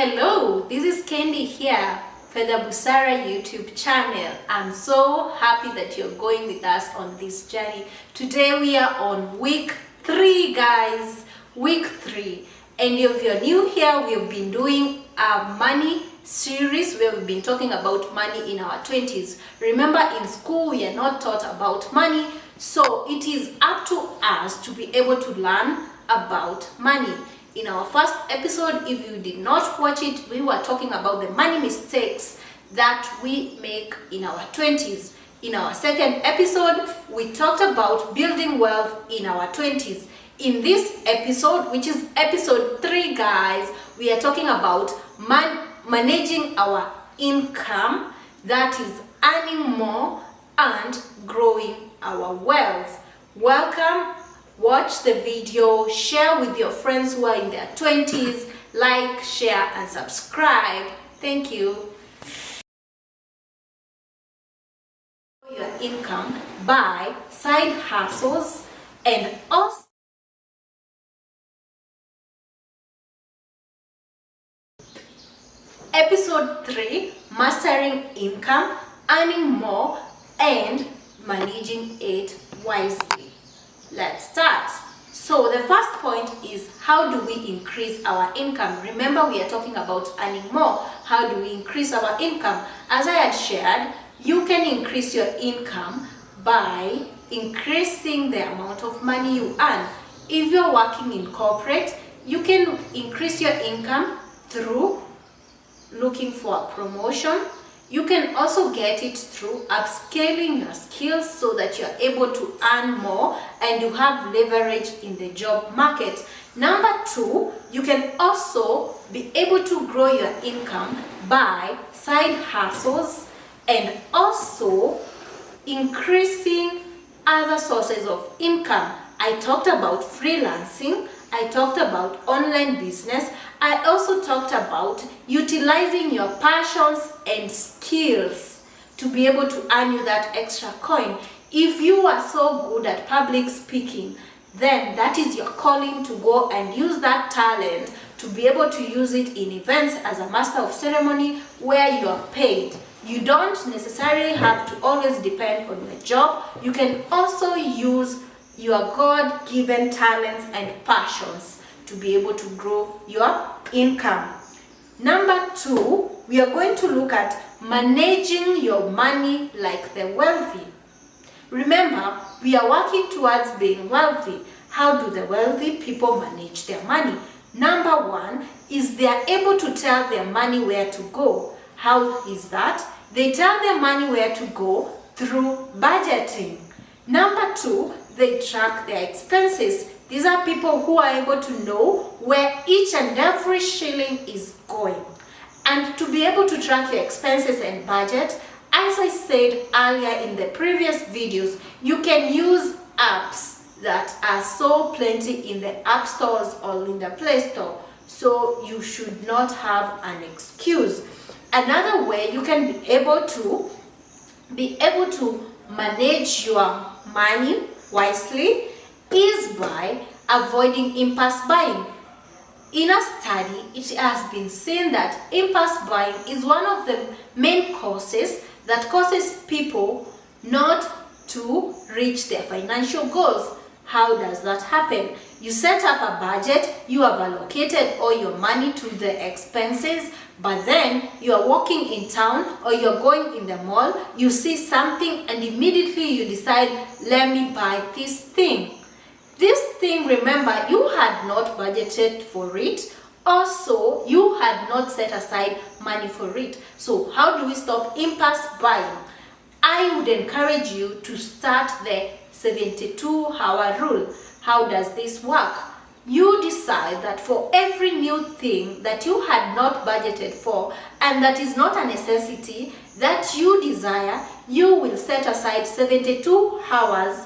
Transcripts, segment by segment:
Hello, this is Candy here for the Busara YouTube channel. I'm so happy that you're going with us on this journey. Today we are on week 3, guys. Week 3. And if you're new here, we've been doing a money series where we've been talking about money in our 20s. Remember, in school we are not taught about money, so it is up to us to be able to learn about money. In our first episode, if you did not watch it, we were talking about the money mistakes that we make in our 20s. In our second episode, we talked about building wealth in our 20s. In this episode, which is episode 3, guys, we are talking about managing our income, that is earning more and growing our wealth. Welcome. Watch the video, share with your friends who are in their 20s, like, share and subscribe. Thank you. Your income by side hustles and also episode 3, mastering income, earning more and managing it wisely. Let's start. So the first point is, how do we increase our income? Remember, we are talking about earning more. How do we increase our income? As I had shared, you can increase your income by increasing the amount of money you earn. If you're working in corporate, you can increase your income through looking for a promotion. You can also get it through upscaling your skills so that you're able to earn more and you have leverage in the job market. Number 2, you can also be able to grow your income by side hustles and also increasing other sources of income. I talked about freelancing. I talked about online business. I also talked about utilizing your passions and skills to be able to earn you that extra coin. If you are so good at public speaking, then that is your calling to go and use that talent to be able to use it in events as a master of ceremony where you are paid. You don't necessarily have to always depend on your job. You can also use your God-given talents and passions to be able to grow your income. Number 2, we are going to look at managing your money like the wealthy. Remember, we are working towards being wealthy. How do the wealthy people manage their money? Number 1 is they are able to tell their money where to go. How is that? They tell their money where to go through budgeting. Number 2, they track their expenses. These are people who are able to know where each and every shilling is going. And to be able to track your expenses and budget, as I said earlier in the previous videos, you can use apps that are so plenty in the app stores or in the Play Store. So you should not have an excuse. Another way you can be able to manage your money wisely is by avoiding impulse buying. In a study, it has been seen that impulse buying is one of the main causes that causes people not to reach their financial goals. How does that happen? You set up a budget, you have allocated all your money to the expenses, but then you are walking in town or you're going in the mall, you see something and immediately you decide, let me buy this thing. This thing, remember, you had not budgeted for it. Also, you had not set aside money for it. So how do we stop impulse buying? I would encourage you to start the 72-hour rule. How does this work? You decide that for every new thing that you had not budgeted for and that is not a necessity that you desire, you will set aside 72 hours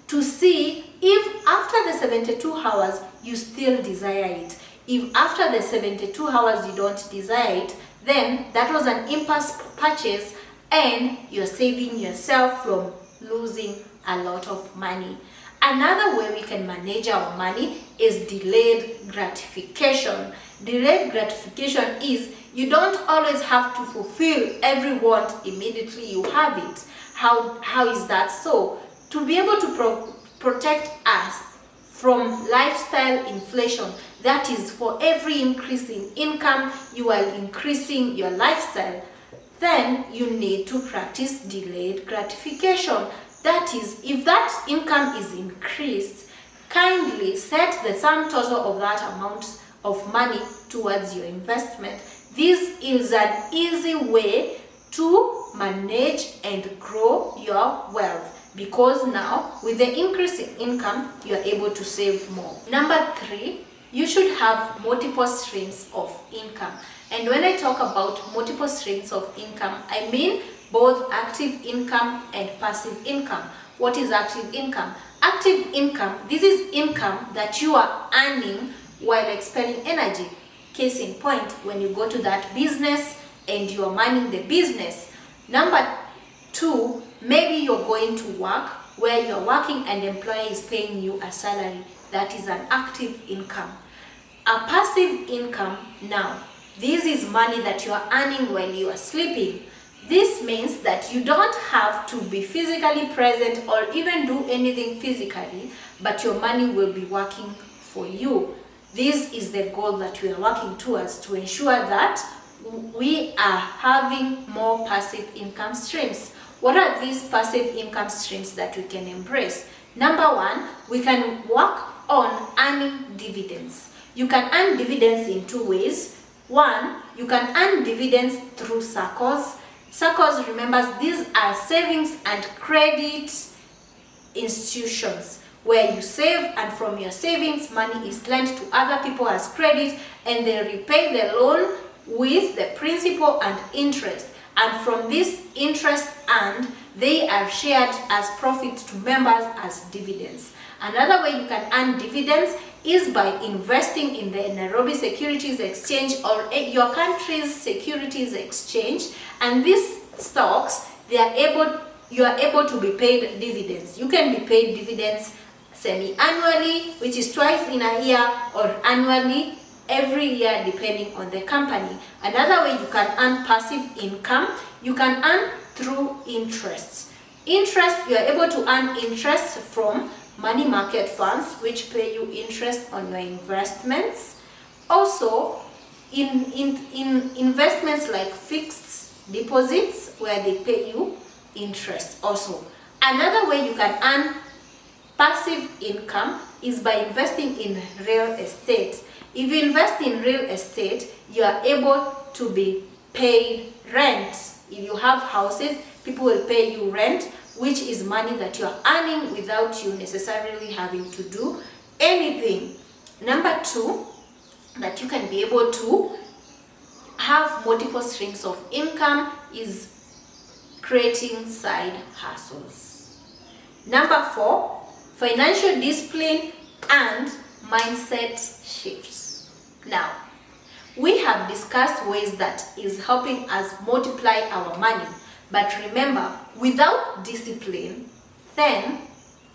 to see if after the 72 hours you still desire it. If after the 72 hours you don't desire it, then that was an impulse purchase and you're saving yourself from losing a lot of money. Another way we can manage our money is delayed gratification. Delayed gratification is you don't always have to fulfill every want immediately you have it. How is that so? To be able to protect us from lifestyle inflation, that is, for every increase in income, you are increasing your lifestyle, then you need to practice delayed gratification. That is, if that income is increased, kindly set the sum total of that amount of money towards your investment. This is an easy way to manage and grow your wealth, because now with the increase in income, you are able to save more. Number 3, you should have multiple streams of income. And when I talk about multiple streams of income, I mean both active income and passive income. What is active income? Active income, this is income that you are earning while expelling energy. Case in point, when you go to that business and you are manning the business. Number 2, maybe you're going to work where you're working and the employer is paying you a salary. That is an active income. A passive income, now, this is money that you are earning while you are sleeping. This means that you don't have to be physically present or even do anything physically, but your money will be working for you. This is the goal that we are working towards, to ensure that we are having more passive income streams. What are these passive income streams that we can embrace? Number 1, we can work on earning dividends. You can earn dividends in 2 ways. 1, you can earn dividends through SACCOs. SACCOs, remember, these are savings and credit institutions where you save, and from your savings, money is lent to other people as credit, and they repay the loan with the principal and interest. And from this interest earned, they are shared as profit to members as dividends. Another way you can earn dividends is by investing in the Nairobi Securities Exchange or your country's securities exchange, and these stocks, you are able to be paid dividends. You can be paid dividends semi-annually, which is twice in a year, or annually every year depending on the company. Another way you can earn passive income, you can earn through interests. Interest, you are able to earn interest from money market funds, which pay you interest on your investments. Also, in investments like fixed deposits, where they pay you interest also. Another way you can earn passive income is by investing in real estate. If you invest in real estate, you are able to be paid rent. If you have houses, people will pay you rent, which is money that you are earning without you necessarily having to do anything. Number 2, that you can be able to have multiple streams of income is creating side hustles. Number 4, financial discipline and mindset shifts. Now, we have discussed ways that is helping us multiply our money. But remember, without discipline, then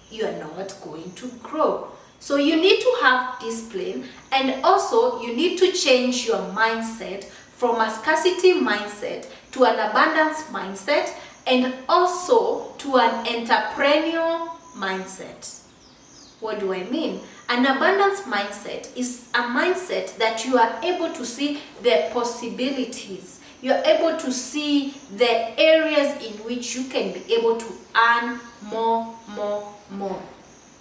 you are not going to grow. So you need to have discipline, and also you need to change your mindset from a scarcity mindset to an abundance mindset, and also to an entrepreneurial mindset. What do I mean? An abundance mindset is a mindset that you are able to see the possibilities. You're able to see the areas in which you can be able to earn more.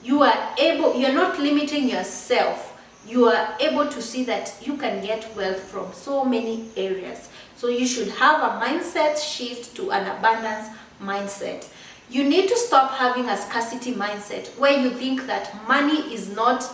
You're not limiting yourself. You are able to see that you can get wealth from so many areas. So you should have a mindset shift to an abundance mindset. You need to stop having a scarcity mindset where you think that money is not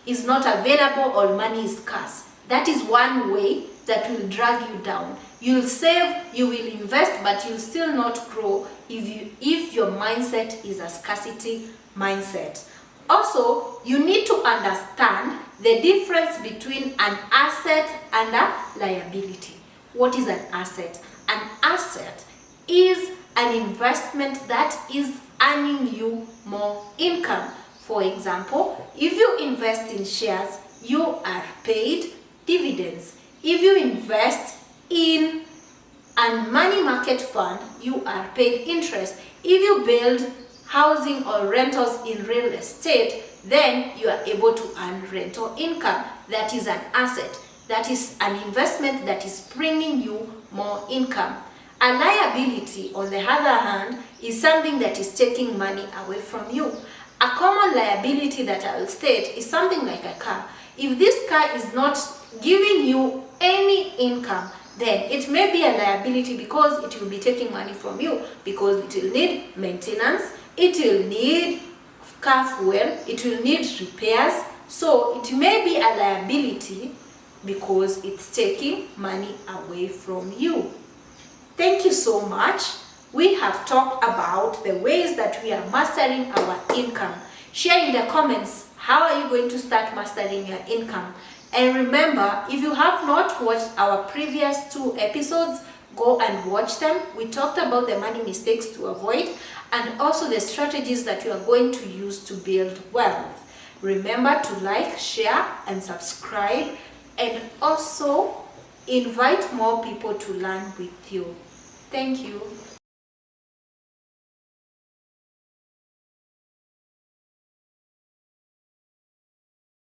available or money is scarce. That is one way that will drag you down. You'll save, you will invest, but you'll still not grow if your mindset is a scarcity mindset. Also, you need to understand the difference between an asset and a liability. What is an asset? An asset is an investment that is earning you more income. For example, if you invest in shares, you are paid dividends. If you invest in a money market fund, you are paid interest. If you build housing or rentals in real estate, then you are able to earn rental income. That is an asset. That is an investment that is bringing you more income. A liability, on the other hand, is something that is taking money away from you. A common liability that I will state is something like a car. If this car is not giving you any income, then it may be a liability because it will be taking money from you, because it will need maintenance, it will need car fuel, it will need repairs. So it may be a liability because it's taking money away from you. Thank you so much. We have talked about the ways that we are mastering our income. Share in the comments, how are you going to start mastering your income? And remember, if you have not watched our previous 2 episodes, go and watch them. We talked about the money mistakes to avoid and also the strategies that you are going to use to build wealth. Remember to like, share, and subscribe, and also invite more people to learn with you. Thank you.